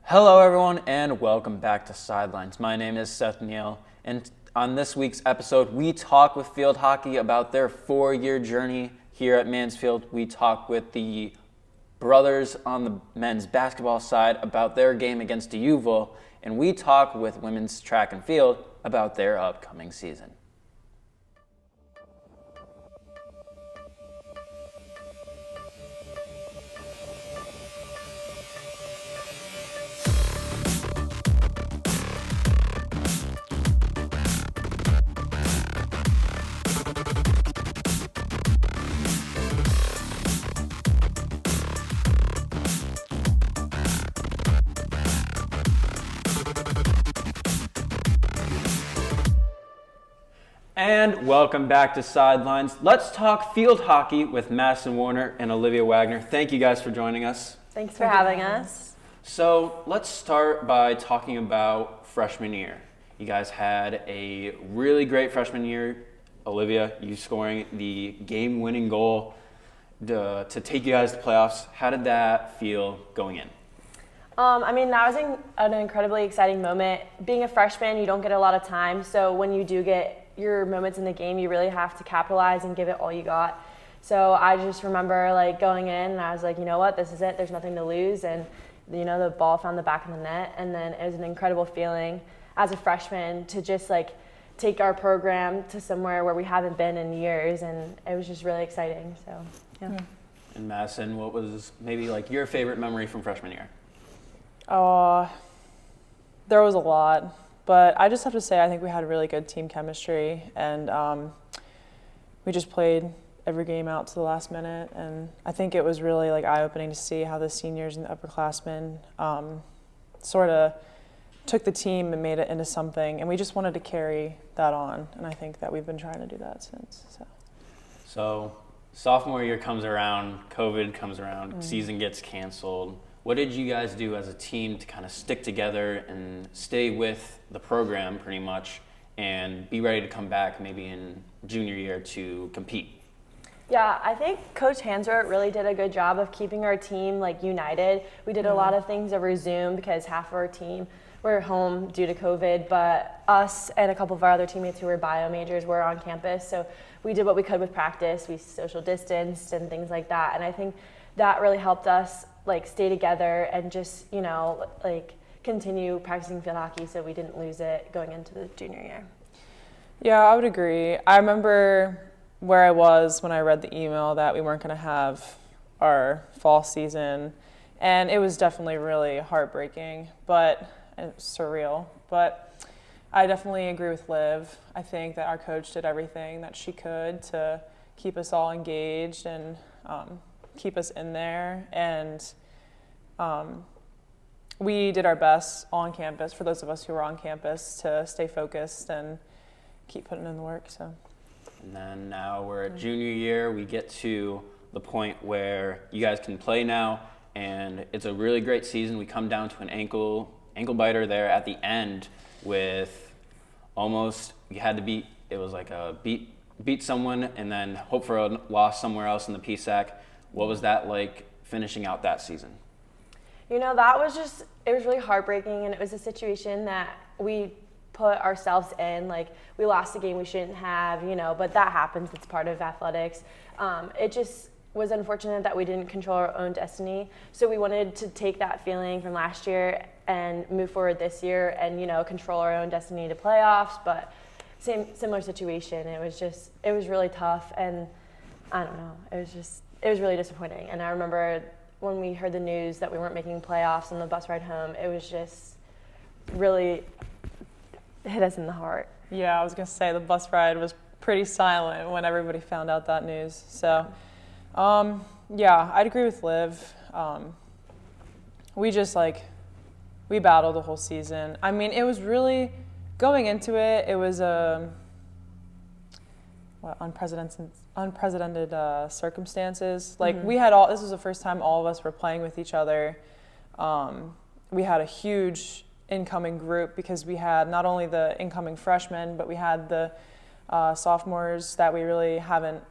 Hello everyone and welcome back to Sidelines. My name is Seth Neal, and on this week's episode we talk with field hockey about their 4-year journey here at Mansfield. We talk with the brothers on the men's basketball side about their game against D'Youville, and we talk with women's track and field about their upcoming season. And welcome back to Sidelines. Let's talk field hockey with Madison Warner and Olivia Wagner. Thank you guys for joining us. Thanks for having us. So let's start by talking about freshman year. You guys had a really great freshman year. Olivia, you scoring the game-winning goal to take you guys to playoffs. How did that feel going in? That was an incredibly exciting moment. Being a freshman, you don't get a lot of time, so when you do get your moments in the game, you really have to capitalize and give it all you got. So I just remember going in and I was like, you know what, this is it, there's nothing to lose, and the ball found the back of the net, and then it was an incredible feeling as a freshman to just take our program to somewhere where we haven't been in years, and it was just really exciting. So yeah. And Madison, what was maybe your favorite memory from freshman year? There was a lot. But I just have to say, I think we had really good team chemistry, and we just played every game out to the last minute. And I think it was really eye-opening to see how the seniors and the upperclassmen sort of took the team and made it into something. And we just wanted to carry that on, and I think that we've been trying to do that since. So sophomore year comes around, COVID comes around, season gets canceled. What did you guys do as a team to kind of stick together and stay with the program pretty much and be ready to come back maybe in junior year to compete? Yeah, I think Coach Hansworth really did a good job of keeping our team united. We did a lot of things over Zoom because half of our team were home due to COVID, but us and a couple of our other teammates who were bio majors were on campus. So we did what we could with practice. We social distanced and things like that. And I think that really helped us stay together and just, continue practicing field hockey so we didn't lose it going into the junior year. Yeah, I would agree. I remember where I was when I read the email that we weren't going to have our fall season, and it was definitely really heartbreaking, but surreal. But I definitely agree with Liv. I think that our coach did everything that she could to keep us all engaged and keep us in there, and we did our best on campus, for those of us who were on campus, to stay focused and keep putting in the work. So. And then now we're at junior year. We get to the point where you guys can play now, and it's a really great season. We come down to an ankle biter there at the end with almost, you had to beat, it was beat someone and then hope for a loss somewhere else in the PSAC. What was that like finishing out that season? That was it was really heartbreaking, and it was a situation that we put ourselves in. We lost a game we shouldn't have, but that happens. It's part of athletics. It just was unfortunate that we didn't control our own destiny. So we wanted to take that feeling from last year and move forward this year and, control our own destiny to playoffs, but similar situation. It was really tough, and I don't know, it was really disappointing. And I remember when we heard the news that we weren't making playoffs on the bus ride home, it was just really hit us in the heart. Yeah, I was going to say the bus ride was pretty silent when everybody found out that news. So, yeah, I'd agree with Liv. We just we battled the whole season. I mean, it was really, going into it, it was unprecedented circumstances. We had this was the first time all of us were playing with each other. We had a huge incoming group because we had not only the incoming freshmen, but we had the sophomores that we really hadn't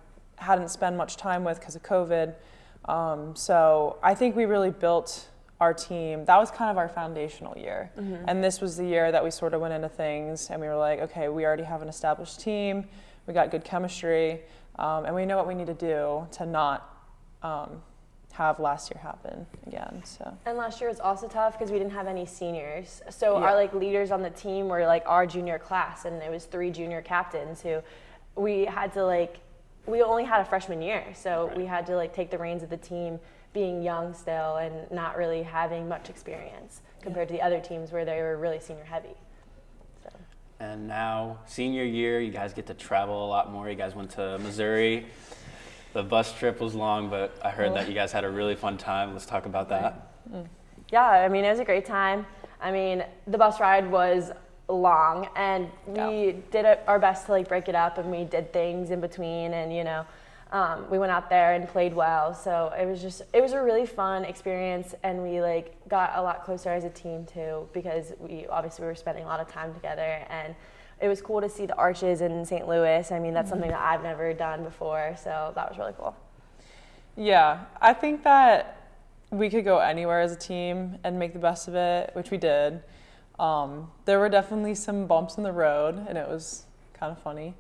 spent much time with because of COVID. So I think we really built our team, that was kind of our foundational year. And this was the year that we sort of went into things and we were like, okay, we already have an established team, we got good chemistry, and we know what we need to do to not have last year happen again. So. And last year was also tough because we didn't have any seniors. So Yeah. our like leaders on the team were like our junior class, and it was 3 junior captains who we had to like, we only had a freshman year, so we had to like take the reins of the team being young still and not really having much experience compared to the other teams where they were really senior heavy. So. And now, senior year, you guys get to travel a lot more. You guys went to Missouri. The bus trip was long, but I heard that you guys had a really fun time. Let's talk about that. Yeah, I mean, it was a great time. I mean, the bus ride was long, and we did our best to like break it up, and we did things in between, and you know, we went out there and played well. So it was a really fun experience, and we like got a lot closer as a team too, because we were spending a lot of time together, and it was cool to see the arches in St. Louis. I mean, that's something that I've never done before, so that was really cool. Yeah, I think that we could go anywhere as a team and make the best of it, which we did. There were definitely some bumps in the road, and it was kind of funny.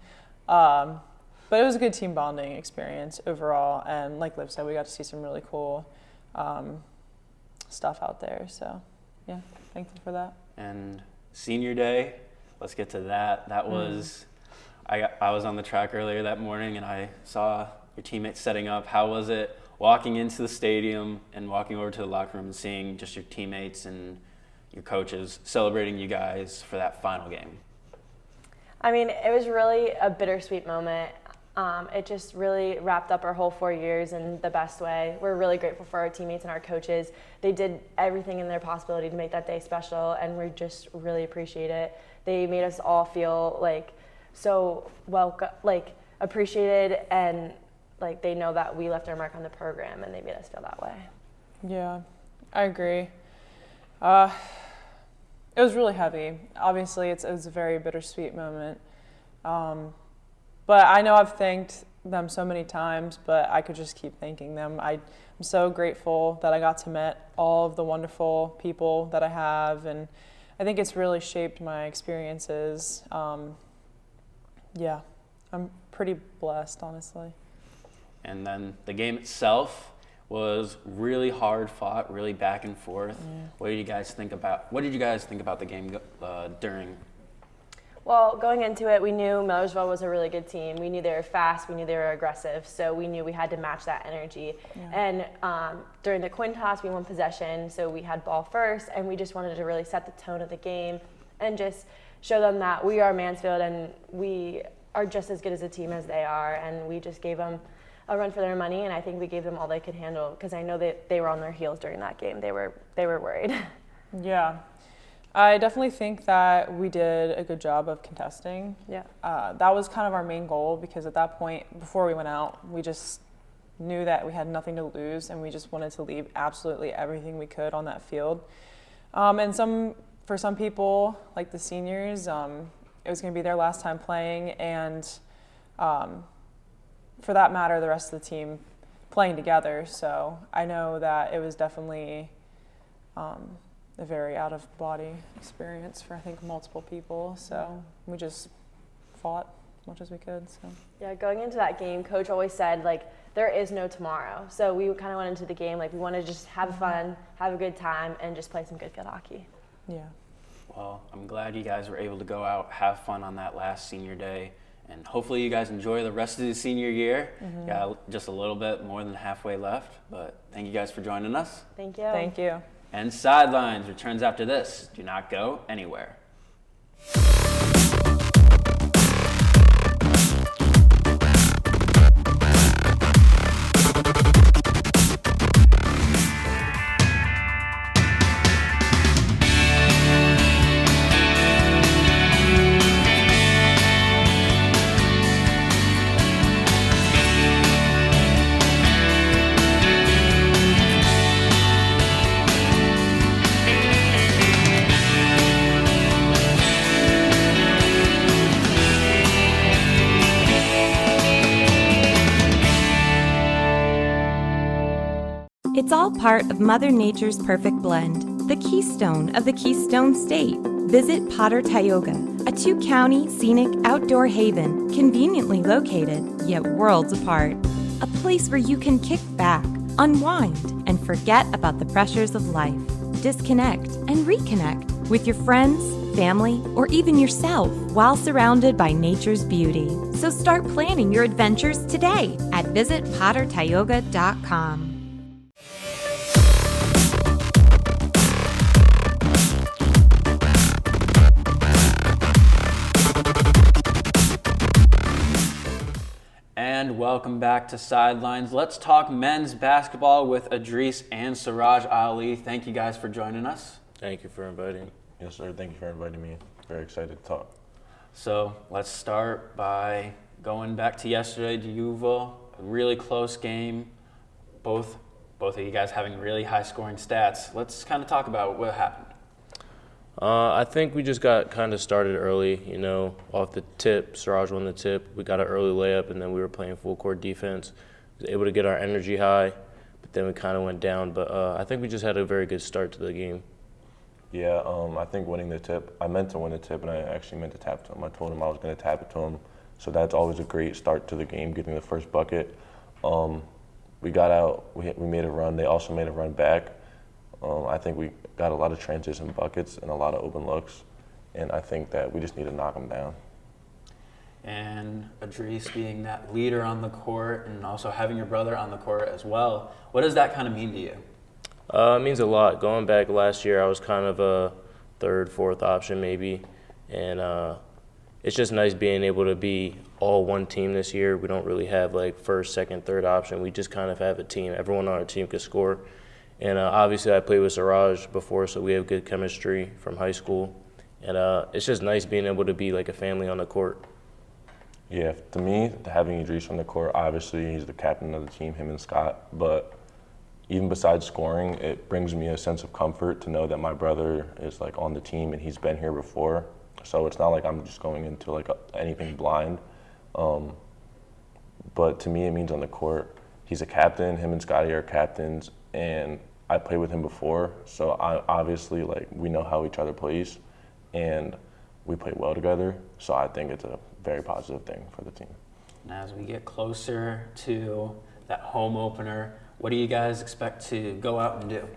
But it was a good team bonding experience overall, and like Liv said, we got to see some really cool stuff out there. So, yeah, thankful for that. And senior day, let's get to that. That was, I was on the track earlier that morning, and I saw your teammates setting up. How was it walking into the stadium and walking over to the locker room and seeing just your teammates and your coaches celebrating you guys for that final game? I mean, it was really a bittersweet moment. It just really wrapped up our whole 4 years in the best way. We're really grateful for our teammates and our coaches. They did everything in their possibility to make that day special, and we just really appreciate it. They made us all feel like so welcome, like appreciated, and like they know that we left our mark on the program, and they made us feel that way. Yeah, I agree. It was really heavy. Obviously, it was a very bittersweet moment. But I know I've thanked them so many times, but I could just keep thanking them. I'm so grateful that I got to meet all of the wonderful people that I have, and I think it's really shaped my experiences. Yeah, I'm pretty blessed, honestly. And then the game itself was really hard fought, really back and forth. Yeah. What did you guys think about the game during? Well, going into it, we knew Millersville was a really good team. We knew they were fast. We knew they were aggressive. So we knew we had to match that energy. Yeah. And during the coin toss, we won possession. So we had ball first, and we just wanted to really set the tone of the game and just show them that we are Mansfield and we are just as good as a team as they are. And we just gave them a run for their money, and I think we gave them all they could handle, because I know that they were on their heels during that game. They were worried. Yeah. I definitely think that we did a good job of contesting. Yeah. That was kind of our main goal, because at that point, before we went out, we just knew that we had nothing to lose, and we just wanted to leave absolutely everything we could on that field. And for some people, like the seniors, it was going to be their last time playing, and for that matter, the rest of the team playing together. So I know that it was definitely a very out-of-body experience for, I think, multiple people. So we just fought as much as we could. So. Yeah, going into that game, Coach always said, like, there is no tomorrow. So we kind of went into the game like we want to just have fun, have a good time, and just play some good hockey. Yeah. Well, I'm glad you guys were able to go out, have fun on that last senior day, and hopefully you guys enjoy the rest of the senior year. Yeah, just a little bit more than halfway left, but thank you guys for joining us. Thank you. Thank you. And Sidelines returns after this. Do not go anywhere. It's all part of Mother Nature's perfect blend, the keystone of the Keystone State. Visit Potter Tioga, a 2-county scenic outdoor haven conveniently located, yet worlds apart. A place where you can kick back, unwind, and forget about the pressures of life. Disconnect and reconnect with your friends, family, or even yourself while surrounded by nature's beauty. So start planning your adventures today at visitpottertioga.com. And welcome back to Sidelines. Let's talk men's basketball with Idris and Siraj Ali. Thank you guys for joining us. Thank you for inviting. Yes, sir. Thank you for inviting me. Very excited to talk. So let's start by going back to yesterday, D'Youville. A really close game. Both of you guys having really high scoring stats. Let's kind of talk about what happened. I think we just got kind of started early, off the tip. Siraj won the tip. We got an early layup, and then we were playing full court defense. We was able to get our energy high, but then we kind of went down. But I think we just had a very good start to the game. Yeah, I think winning the tip, I meant to win the tip, and I actually meant to tap to him. I told him I was going to tap it to him. So that's always a great start to the game, getting the first bucket. We got out, we made a run. They also made a run back. I think we got a lot of transition buckets and a lot of open looks, and I think that we just need to knock them down. And Idris being that leader on the court and also having your brother on the court as well, what does that kind of mean to you? It means a lot. Going back last year, I was kind of a third, fourth option maybe, and it's just nice being able to be all one team this year. We don't really have like first, second, third option. We just kind of have a team. Everyone on our team can score. And obviously I played with Siraj before, so we have good chemistry from high school. And it's just nice being able to be like a family on the court. Yeah, to me, having Idris on the court, obviously he's the captain of the team, him and Scott. But even besides scoring, it brings me a sense of comfort to know that my brother is like on the team and he's been here before. So it's not like I'm just going into like anything blind. But to me, it means on the court, he's a captain, him and Scotty are captains, and I played with him before, so obviously we know how each other plays, and we play well together. So I think it's a very positive thing for the team. And as we get closer to that home opener, what do you guys expect to go out and do?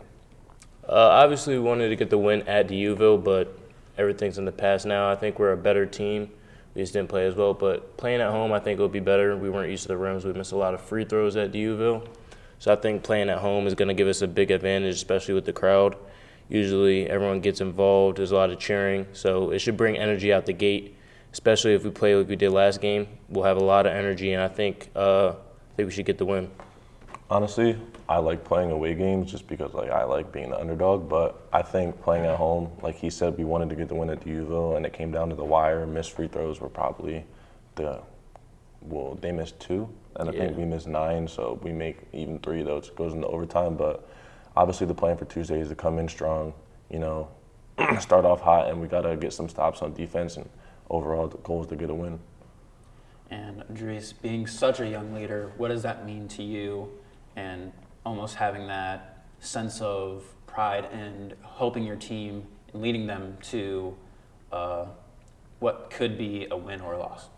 Obviously, we wanted to get the win at D'Youville, but everything's in the past now. I think we're a better team. We just didn't play as well, but playing at home, I think it would be better. We weren't used to the rims. We missed a lot of free throws at D'Youville. So I think playing at home is going to give us a big advantage, especially with the crowd. Usually everyone gets involved. There's a lot of cheering. So it should bring energy out the gate, especially if we play like we did last game. We'll have a lot of energy, and I think we should get the win. Honestly, I like playing away games just because I like being the underdog. But I think playing at home, like he said, we wanted to get the win at D'Youville, and it came down to the wire. Missed free throws were probably they missed 2. And I think we missed 9, so we make even 3, though it goes into overtime. But obviously the plan for Tuesday is to come in strong, start off hot, and we got to get some stops on defense, and overall the goal is to get a win. And Idris, being such a young leader, what does that mean to you, and almost having that sense of pride and helping your team and leading them to what could be a win or a loss?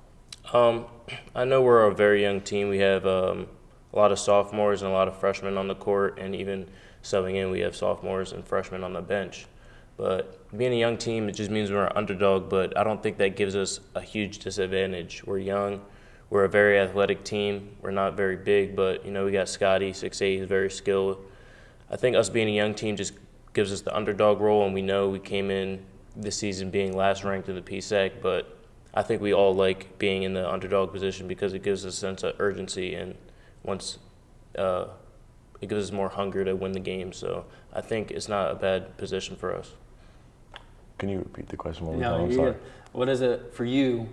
I know we're a very young team. We have a lot of sophomores and a lot of freshmen on the court, and even subbing in, we have sophomores and freshmen on the bench. But being a young team, it just means we're an underdog, but I don't think that gives us a huge disadvantage. We're young. We're a very athletic team. We're not very big, but, we got Scotty, 6'8", he's very skilled. I think us being a young team just gives us the underdog role, and we know we came in this season being last ranked in the PSAC, but I think we all like being in the underdog position because it gives us a sense of urgency, and once it gives us more hunger to win the game. So I think it's not a bad position for us. Can you repeat the question one more No, time? I'm sorry. What is it for you?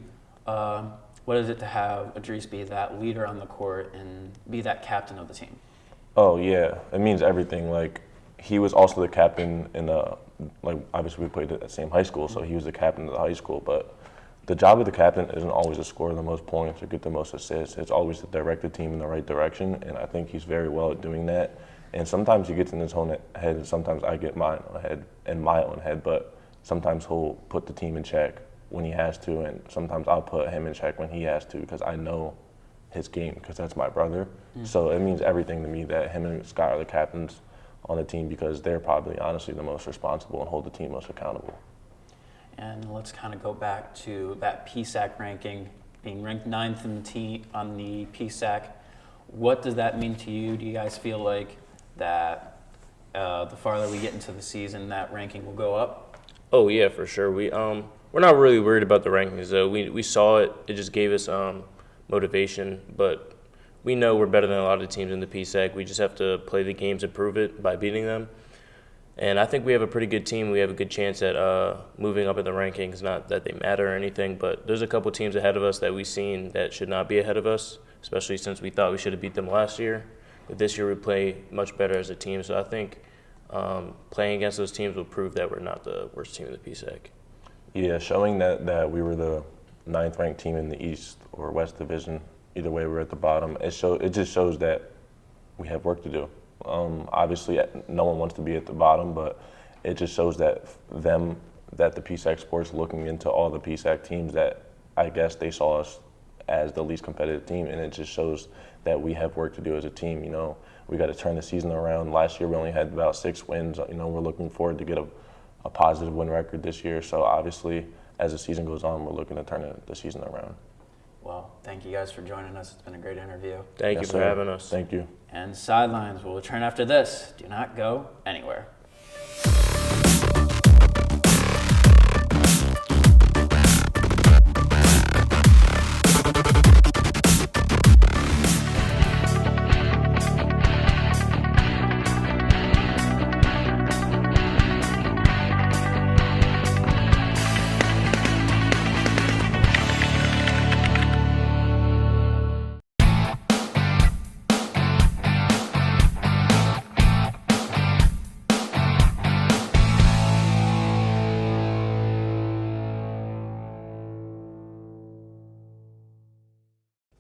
What is it to have Idris be that leader on the court and be that captain of the team? Oh yeah, it means everything. He was also the captain in obviously we played at the same high school, so he was the captain of the high school, but the job of the captain isn't always to score the most points or get the most assists. It's always to direct the team in the right direction, and I think he's very well at doing that. And sometimes he gets in his own head, and sometimes I get in my own head. But sometimes he'll put the team in check when he has to, and sometimes I'll put him in check when he has to, because I know his game, because that's my brother. So it means everything to me that him and Skylar are the captains on the team, because they're probably honestly the most responsible and hold the team most accountable. And let's kind of go back to that PSAC ranking, being ranked 9th in the team on the PSAC. What does that mean to you? Do you guys feel like that the farther we get into the season, that ranking will go up? Oh yeah, for sure. We're not really worried about the rankings though. We saw it. It just gave us motivation, but we know we're better than a lot of teams in the PSAC. We just have to play the games and prove it by beating them. And I think we have a pretty good team. We have a good chance at moving up in the rankings. Not that they matter or anything, but there's a couple teams ahead of us that we've seen that should not be ahead of us, especially since we thought we should have beat them last year. But this year we play much better as a team. So I think playing against those teams will prove that we're not the worst team in the PSAC. Yeah, showing that we were the 9th ranked team in the East or West Division, either way we're at the bottom, it just shows that we have work to do. Obviously, no one wants to be at the bottom, but it just shows that the PSAC Sports looking into all the PSAC teams, that I guess they saw us as the least competitive team, and it just shows that we have work to do as a team. You know, we got to turn the season around. Last year we only had about 6 wins. You know, we're looking forward to get a positive win record this year. So obviously, as the season goes on, we're looking to turn the season around. Well, thank you guys for joining us. It's been a great interview. Thank you Yes, for sir. having us. Thank you. And Sidelines will return after this. Do not go anywhere.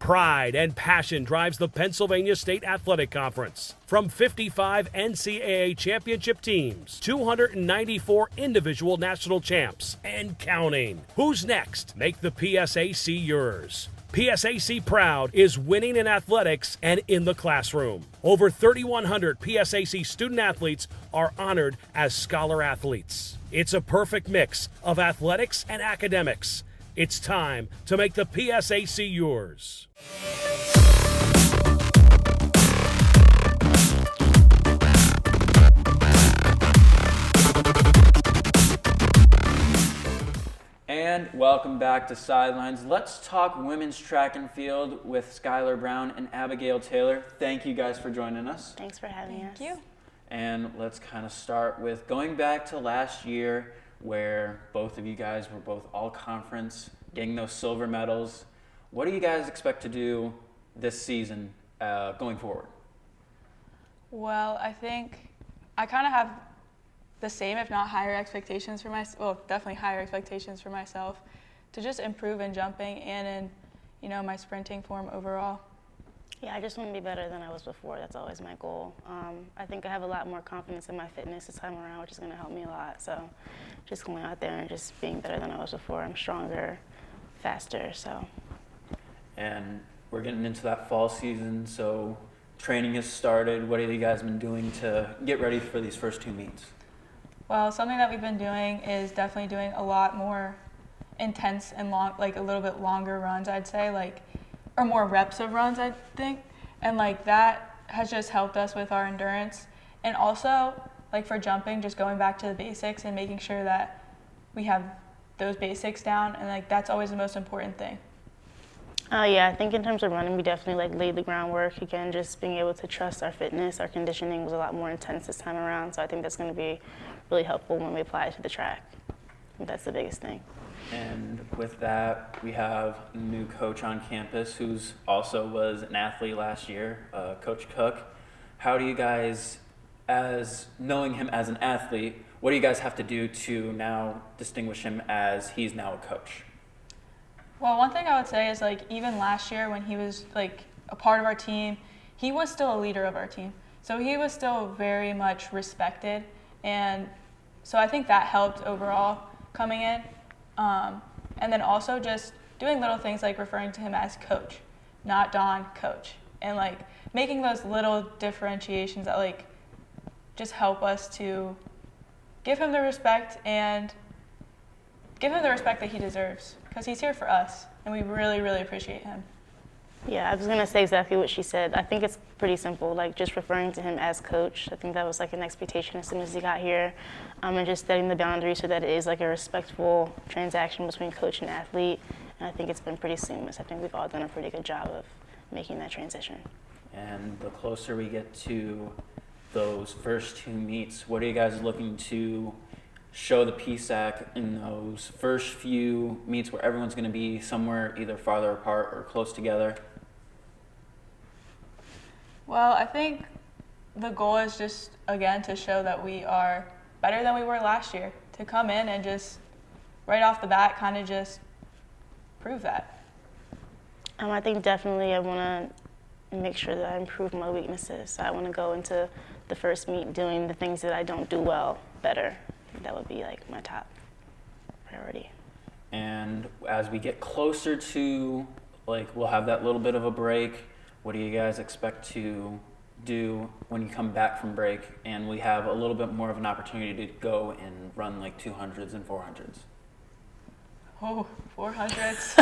Pride and passion drives the Pennsylvania State Athletic Conference. From 55 NCAA championship teams, 294 individual national champs, and counting. Who's next? Make the PSAC yours. PSAC Proud is winning in athletics and in the classroom. Over 3,100 PSAC student athletes are honored as scholar athletes. It's a perfect mix of athletics and academics. It's time to make the PSAC yours. And welcome back to Sidelines. Let's talk women's track and field with Skylar Brown and Abigail Taylor. Thank you guys for joining us. Thanks for having us. Thank you. And let's kind of start with going back to last year, where both of you guys were both all conference, getting those silver medals. What do you guys expect to do this season going forward? Well, I think I kind of have the same, if not higher expectations for myself. Well, definitely higher expectations for myself to just improve in jumping and in, my sprinting form overall. Yeah, I just want to be better than I was before. That's always my goal. I think I have a lot more confidence in my fitness this time around, which is going to help me a lot. So just going out there and just being better than I was before. I'm stronger, faster, so. And we're getting into that fall season, so training has started. What have you guys been doing to get ready for these first 2 meets? Well, something that we've been doing is definitely doing a lot more intense and long, like a little bit longer runs, I'd say, or more reps of runs, I think. And that has just helped us with our endurance. And also, for jumping, just going back to the basics and making sure that we have those basics down. And that's always the most important thing. Yeah, I think in terms of running, we definitely laid the groundwork. Again, just being able to trust our fitness. Our conditioning was a lot more intense this time around. So I think that's going to be really helpful when we apply it to the track. I think that's the biggest thing. And with that, we have a new coach on campus who's also was an athlete last year, Coach Cook. How do you guys, as knowing him as an athlete, what do you guys have to do to now distinguish him as he's now a coach? Well, one thing I would say is even last year when he was a part of our team, he was still a leader of our team. So he was still very much respected, and so I think that helped overall coming in. And then also just doing little things like referring to him as coach, not Don, coach, and like making those little differentiations that like just help us to give him the respect and give him the respect that he deserves, because he's here for us and we really, really appreciate him. Yeah, I was gonna say exactly what she said. I think it's pretty simple, like just referring to him as coach. I think that was like an expectation as soon as he got here, and just setting the boundary so that it is like a respectful transaction between coach and athlete. And I think it's been pretty seamless. I think we've all done a pretty good job of making that transition. And the closer we get to those first 2 meets, what are you guys looking to show the PSAC in those first few meets where everyone's going to be somewhere either farther apart or close together? Well, I think the goal is just, again, to show that we are better than we were last year, to come in and just right off the bat kind of just prove that. I think definitely I want to make sure that I improve my weaknesses. I want to go into the first meet doing the things that I don't do well better. That would be like my top priority. And as we get closer to, like, we'll have that little bit of a break. What do you guys expect to do when you come back from break and we have a little bit more of an opportunity to go and run like 200s and 400s? Oh, 400s.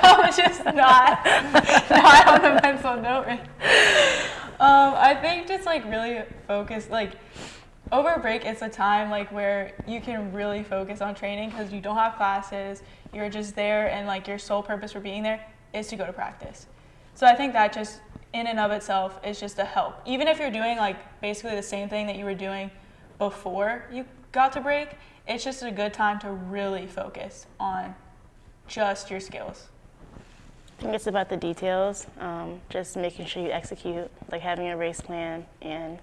I'm just not on the mental note. I think just like really focus, like over break, it's a time like where you can really focus on training because you don't have classes, you're just there, and like your sole purpose for being there is to go to practice. So I think that just in and of itself is just a help. Even if you're doing like basically the same thing that you were doing before you got to break, it's just a good time to really focus on just your skills. I think it's about the details, just making sure you execute, like having a race plan and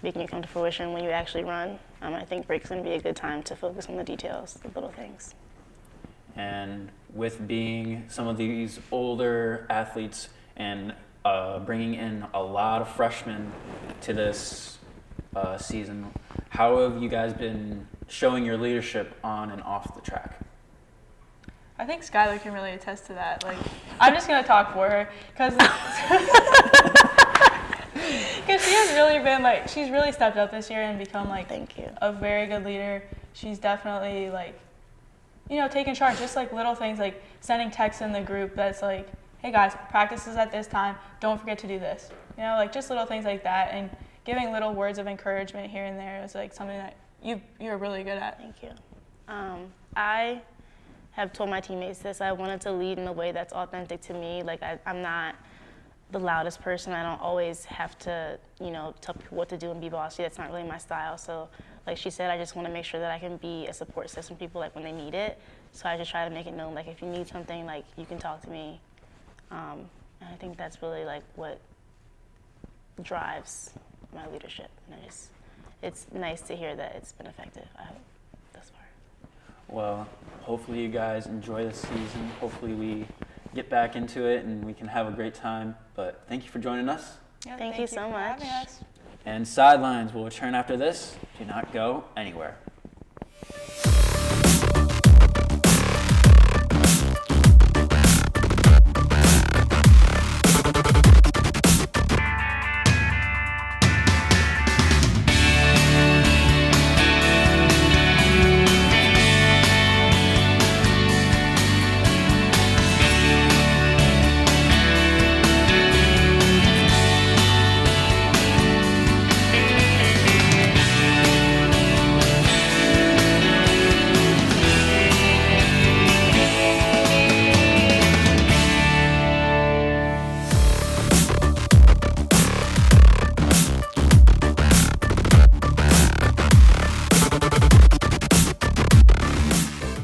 making it come to fruition when you actually run. I think break's going to be a good time to focus on the details, the little things. And with being some of these older athletes and bringing in a lot of freshmen to this season, how have you guys been showing your leadership on and off the track? I think Skylar can really attest to that. Like, I'm just gonna talk for her because she has really been like, she's really stepped up this year and become like Thank you. a very good leader. She's definitely like, you know, taking charge, just like little things like sending texts in the group that's like, hey guys, practice is at this time, don't forget to do this. You know, like just little things like that, and giving little words of encouragement here and there is like something that you're really good at. Thank you. I have told my teammates this. I wanted to lead in a way that's authentic to me. Like I'm not the loudest person. I don't always have to, you know, tell people what to do and be bossy. That's not really my style. So like she said, I just want to make sure that I can be a support system for people like when they need it. So I just try to make it known, like if you need something, like you can talk to me. And I think that's really like what drives my leadership. And it's nice to hear that it's been effective, I hope, thus far. Well, hopefully you guys enjoy this season. Hopefully we get back into it and we can have a great time. But thank you for joining us. Yeah, Thank you so for much. having us. And Sidelines will return after this. Do not go anywhere.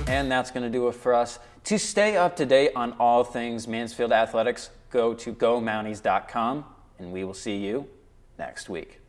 And that's going to do it for us. To stay up to date on all things Mansfield athletics, go to gomounties.com, and we will see you next week.